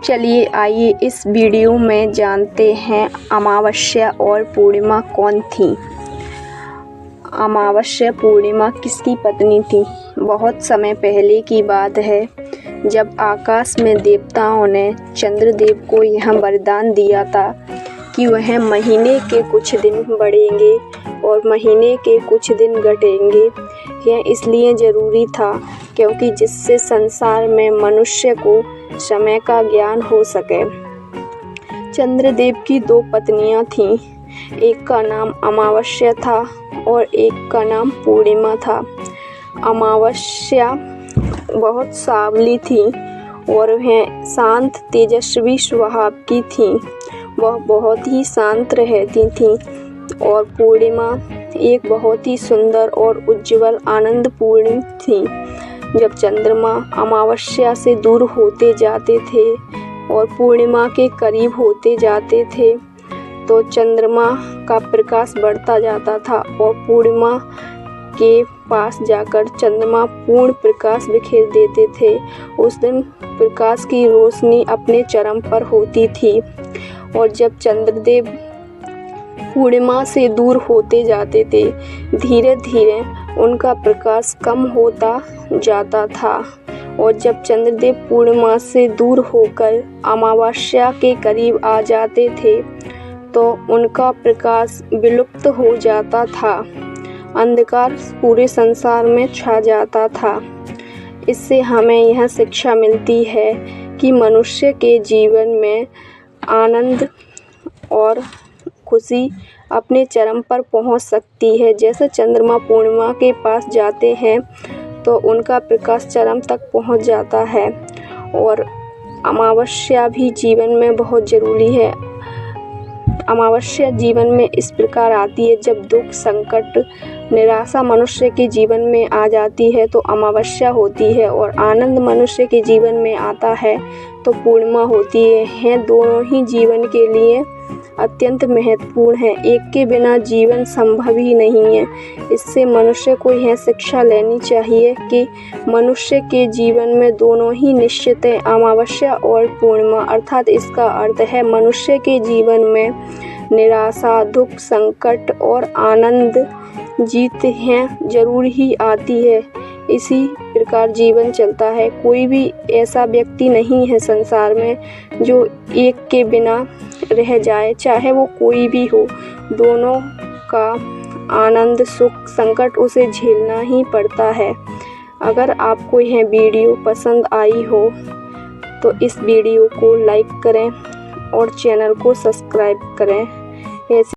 चलिए आइए इस वीडियो में जानते हैं अमावस्या और पूर्णिमा कौन थी। अमावस्या पूर्णिमा किसकी पत्नी थी। बहुत समय पहले की बात है जब आकाश में देवताओं ने चंद्रदेव को यह वरदान दिया था कि वह महीने के कुछ दिन बढ़ेंगे और महीने के कुछ दिन घटेंगे। यह इसलिए ज़रूरी था क्योंकि जिससे संसार में मनुष्य को समय का ज्ञान हो सके। चंद्रदेव की दो पत्नियां थीं, एक का नाम अमावस्या था और एक का नाम पूर्णिमा था। अमावस्या बहुत सांवली थी और वह शांत तेजस्वी स्वभाव की थी। वह बहुत ही शांत रहती थी और पूर्णिमा एक बहुत ही सुंदर और उज्जवल आनंदपूर्ण थी। जब चंद्रमा अमावस्या से दूर होते जाते थे और पूर्णिमा के करीब होते जाते थे तो चंद्रमा का प्रकाश बढ़ता जाता था और पूर्णिमा के पास जाकर चंद्रमा पूर्ण प्रकाश बिखेर देते थे। उस दिन प्रकाश की रोशनी अपने चरम पर होती थी और जब चंद्रदेव पूर्णिमा से दूर होते जाते थे धीरे धीरे उनका प्रकाश कम होता जाता था और जब चंद्रदेव पूर्णिमा से दूर होकर अमावस्या के करीब आ जाते थे तो उनका प्रकाश विलुप्त हो जाता था। अंधकार पूरे संसार में छा जाता था। इससे हमें यह शिक्षा मिलती है कि मनुष्य के जीवन में आनंद और खुशी अपने चरम पर पहुंच सकती है। जैसे चंद्रमा पूर्णिमा के पास जाते हैं तो उनका प्रकाश चरम तक पहुंच जाता है और अमावस्या भी जीवन में बहुत ज़रूरी है। अमावस्या जीवन में इस प्रकार आती है जब दुख, संकट, निराशा मनुष्य के जीवन में आ जाती है तो अमावस्या होती है और आनंद मनुष्य के जीवन में आता है तो पूर्णिमा होती है। दोनों ही जीवन के लिए अत्यंत महत्वपूर्ण है। एक के बिना जीवन संभव ही नहीं है। इससे मनुष्य को यह शिक्षा लेनी चाहिए कि मनुष्य के जीवन में दोनों ही निश्चित है, अमावस्या और पूर्णिमा। अर्थात इसका अर्थ है मनुष्य के जीवन में निराशा, दुख, संकट और आनंद जीत हैं जरूर ही आती है। इसी प्रकार जीवन चलता है। कोई भी ऐसा व्यक्ति नहीं है संसार में जो एक के बिना रह जाए, चाहे वो कोई भी हो। दोनों का आनंद, सुख, संकट उसे झेलना ही पड़ता है। अगर आपको यह वीडियो पसंद आई हो तो इस वीडियो को लाइक करें और चैनल को सब्सक्राइब करें। ऐसे